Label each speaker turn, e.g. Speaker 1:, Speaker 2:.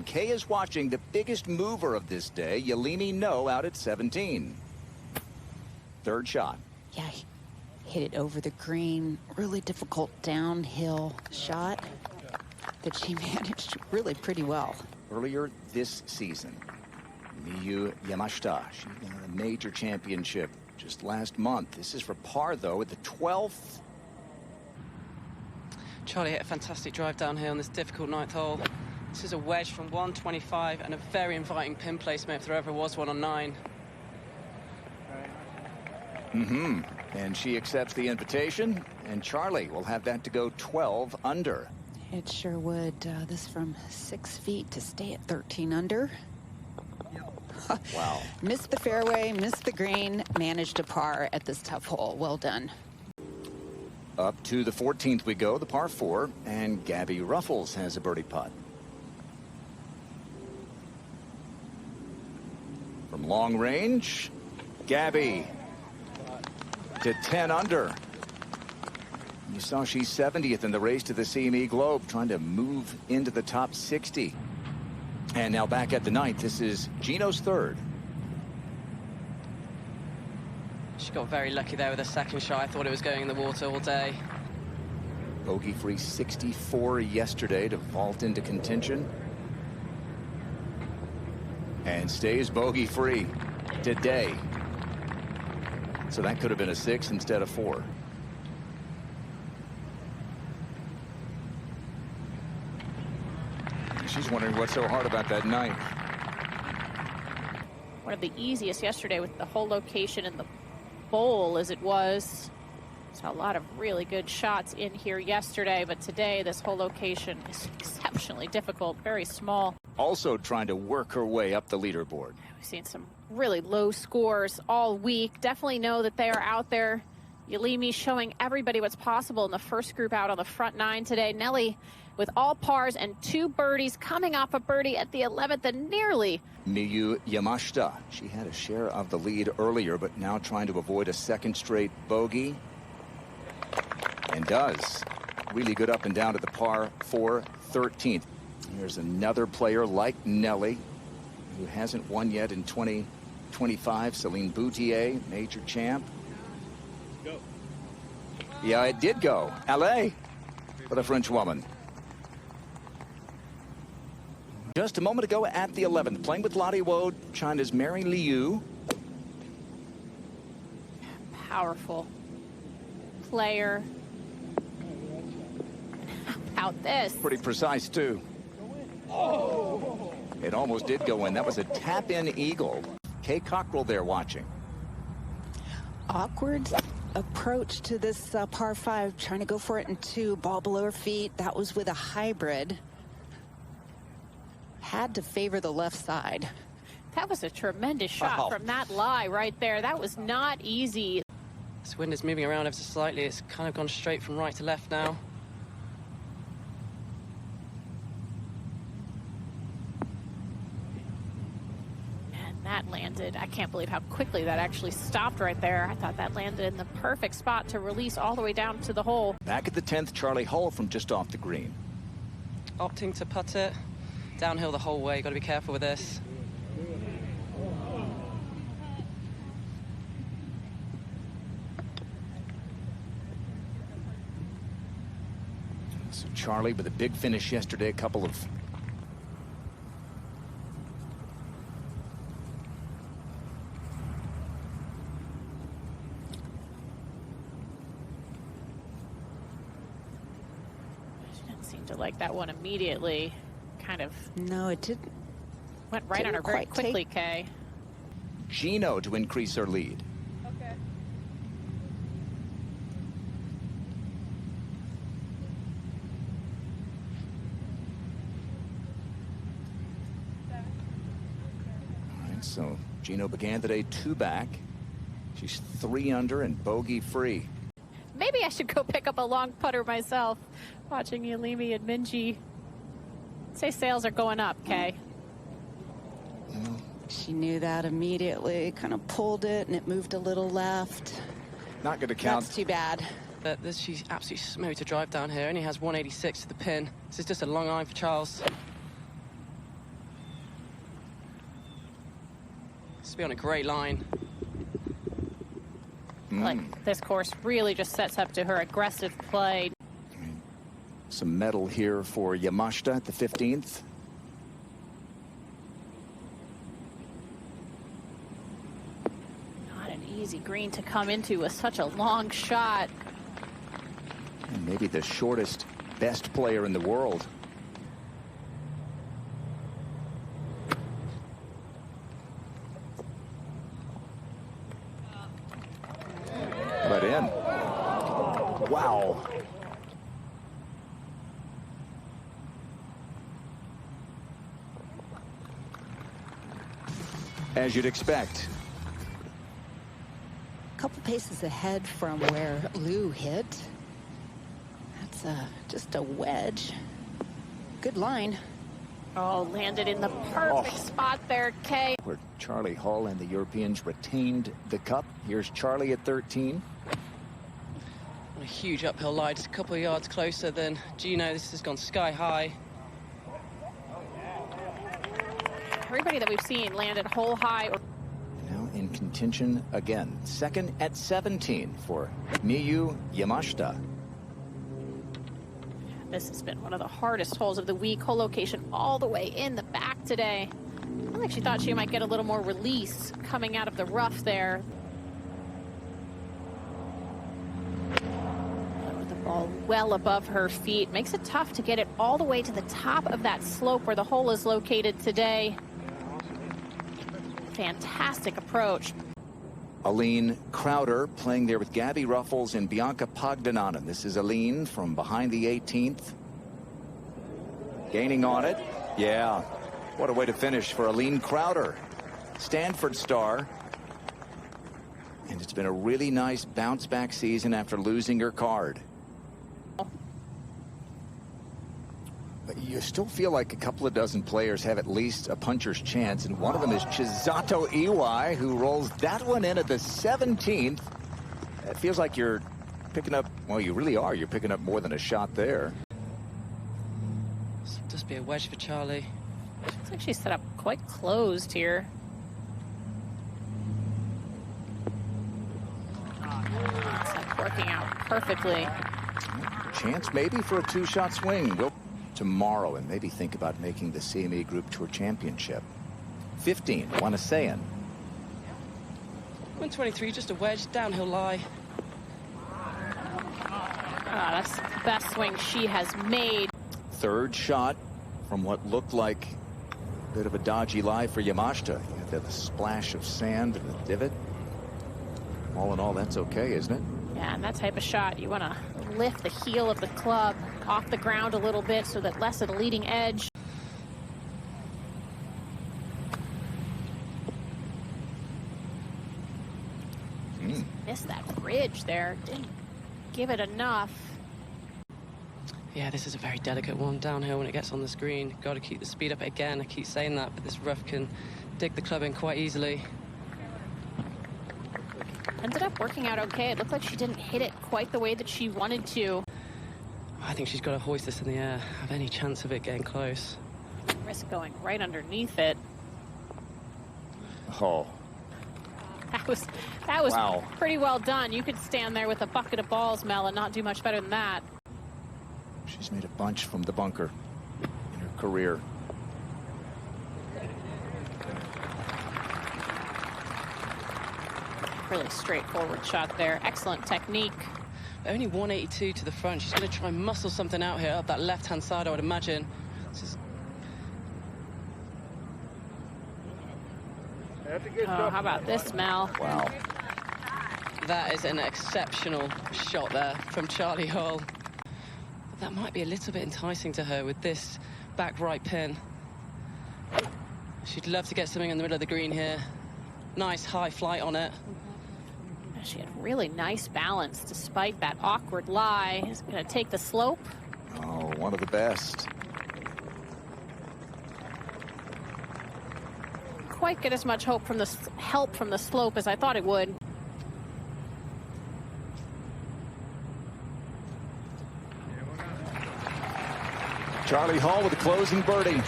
Speaker 1: Kay is watching the biggest mover of this day, Yelimi No, out at 17. Third shot.
Speaker 2: Yeah, hit it over the green. Really difficult downhill shot that she managed really pretty well.
Speaker 1: Earlier this season, Miyu Yamashita, she won a major championship just last month. This is for par, though, at the 12th.
Speaker 3: Charlie hit a fantastic drive down here on this difficult 9th hole. This is a wedge from 125 and a very inviting pin placement if there ever was one on 9.
Speaker 1: And she accepts the invitation, and Charlie will have that to go 12 under.
Speaker 2: It sure would. This from 6 feet to stay at 13 under.
Speaker 1: Wow.
Speaker 2: Missed the fairway, missed the green, managed a par at this tough hole. Well done.
Speaker 1: Up to the 14th we go, the par 4, and Gabby Ruffles has a birdie putt. From long range, Gabby to 10 under. You saw she's 70th in the race to the CME Globe, trying to move into the top 60. And now back at the 9th, this is Gino's 3rd.
Speaker 3: She got very lucky there with her second shot. I thought it was going in the water all day.
Speaker 1: Bogey-free 64 yesterday to vault into contention. And stays bogey-free today. So that could have been a 6 instead of 4. She's wondering what's so hard about that 9th.
Speaker 4: One of the easiest yesterday with the whole location in the bowl as it was. Saw a lot of really good shots in here yesterday, but today this whole location is exceptionally difficult, very small.
Speaker 1: Also trying to work her way up the leaderboard.
Speaker 4: We've seen some really low scores all week. Definitely know that they are out there. Yelimi showing everybody what's possible in the first group out on the front 9 today. Nelly with all pars and 2 birdies, coming off a birdie at the 11th and nearly.
Speaker 1: Miyu Yamashita, she had a share of the lead earlier, but now trying to avoid a second straight bogey. And does. Really good up and down to the par 4 13th. Here's another player like Nelly, who hasn't won yet in 2025. Celine Boutier, major champ. Go. Yeah, it did go. LA for the French woman. Just a moment ago at the 11th, playing with Lottie Woad, China's Mary Liu.
Speaker 4: Powerful player. How about this?
Speaker 1: Pretty precise, too. Oh! It almost did go in. That was a tap-in eagle. Kay Cockrell there watching.
Speaker 2: Awkward approach to this par 5, trying to go for it in 2, ball below her feet. That was with a hybrid. Had to favor the left side.
Speaker 4: That was a tremendous shot from that lie right there. That was not easy.
Speaker 3: This wind is moving around ever so slightly. It's kind of gone straight from right to left now.
Speaker 4: And that landed. I can't believe how quickly that actually stopped right there. I thought that landed in the perfect spot to release all the way down to the hole.
Speaker 1: Back at the 10th, Charlie Hull from just off the green.
Speaker 3: Opting to putt it. Downhill the whole way. Got to be careful with this.
Speaker 1: So Charlie with a big finish yesterday, a couple of
Speaker 4: She didn't seem to like that one immediately. Kind of.
Speaker 2: No, it didn't.
Speaker 4: Went right on her very quickly, Kay.
Speaker 1: Gino to increase her lead.
Speaker 4: Okay.
Speaker 1: All right, so Gino began today 2 back. She's 3 under and bogey free.
Speaker 4: Maybe I should go pick up a long putter myself. Watching Yelimi and Minji. Say sales are going up, Kay.
Speaker 2: She knew that immediately, kind of pulled it, and it moved a little left.
Speaker 1: Not going to count.
Speaker 2: That's too bad.
Speaker 3: But she's absolutely smooth to drive down here. Only has 186 to the pin. This is just a long iron for Charles. Just be on a great line.
Speaker 4: Like this course really just sets up to her aggressive play.
Speaker 1: Some medal here for Yamashita at the 15th.
Speaker 4: Not an easy green to come into with such a long shot.
Speaker 1: And maybe the shortest, best player in the world. But in. Wow. As you'd expect.
Speaker 2: A couple paces ahead from where Lou hit. That's just a wedge. Good line.
Speaker 4: Oh, landed in the perfect spot there, Kay.
Speaker 1: Where Charlie Hull and the Europeans retained the cup. Here's Charlie at 13.
Speaker 3: A huge uphill lie, just a couple of yards closer than Gino. This has gone sky high.
Speaker 4: Everybody that we've seen landed hole high.
Speaker 1: Now in contention again. Second at 17 for Miyu Yamashita.
Speaker 4: This has been one of the hardest holes of the week. Hole location all the way in the back today. I think she thought she might get a little more release coming out of the rough there. With the ball well above her feet. Makes it tough to get it all the way to the top of that slope where the hole is located today. Fantastic approach.
Speaker 1: Aline Crowder playing there with Gabby Ruffles and Bianca Pagdanana. This is Aline from behind the 18th. Gaining on it. Yeah. What a way to finish for Aline Crowder. Stanford star. And it's been a really nice bounce back season after losing her card. But you still feel like a couple of dozen players have at least a puncher's chance, and one of them is Chisato Iwai, who rolls that one in at the 17th. It feels like you're picking up, well, you really are. You're picking up more than a shot there.
Speaker 3: This will just be a wedge for Charlie.
Speaker 4: Looks like she's set up quite closed here. It's working out perfectly.
Speaker 1: Chance maybe for a two-shot swing. Go tomorrow and maybe think about making the CME Group Tour Championship. 15, Wanasean.
Speaker 3: 123, just a wedge, downhill lie.
Speaker 4: That's the best swing she has made.
Speaker 1: Third shot from what looked like a bit of a dodgy lie for Yamashita. You have the splash of sand and the divot. All in all, that's okay, isn't it?
Speaker 4: Yeah, and that type of shot, you want to lift the heel of the club off the ground a little bit so that less of the leading edge. Missed that bridge there. Didn't give it enough.
Speaker 3: Yeah, this is a very delicate one downhill when it gets on the screen. Got to keep the speed up again. I keep saying that, but this rough can dig the club in quite easily.
Speaker 4: Ended up working out okay. It looked like she didn't hit it quite the way that she wanted to.
Speaker 3: I think she's got to hoist this in the air. Have any chance of it getting close?
Speaker 4: Risk going right underneath it.
Speaker 1: Oh.
Speaker 4: That was
Speaker 1: Wow.
Speaker 4: Pretty well done. You could stand there with a bucket of balls, Mel, and not do much better than that.
Speaker 1: She's made a bunch from the bunker in her career.
Speaker 4: Really straightforward shot there. Excellent technique.
Speaker 3: Only 182 to the front. She's going to try and muscle something out here up that left-hand side, I would imagine.
Speaker 4: Oh, how about this, Mel?
Speaker 1: Wow.
Speaker 3: That is an exceptional shot there from Charlie Hull. But that might be a little bit enticing to her with this back right pin. She'd love to get something in the middle of the green here. Nice high flight on it.
Speaker 4: She had really nice balance despite that awkward lie. Is going to take the slope.
Speaker 1: Oh, one of the best.
Speaker 4: Quite get as much help from the slope as I thought it would.
Speaker 1: Charlie Hull with a closing birdie.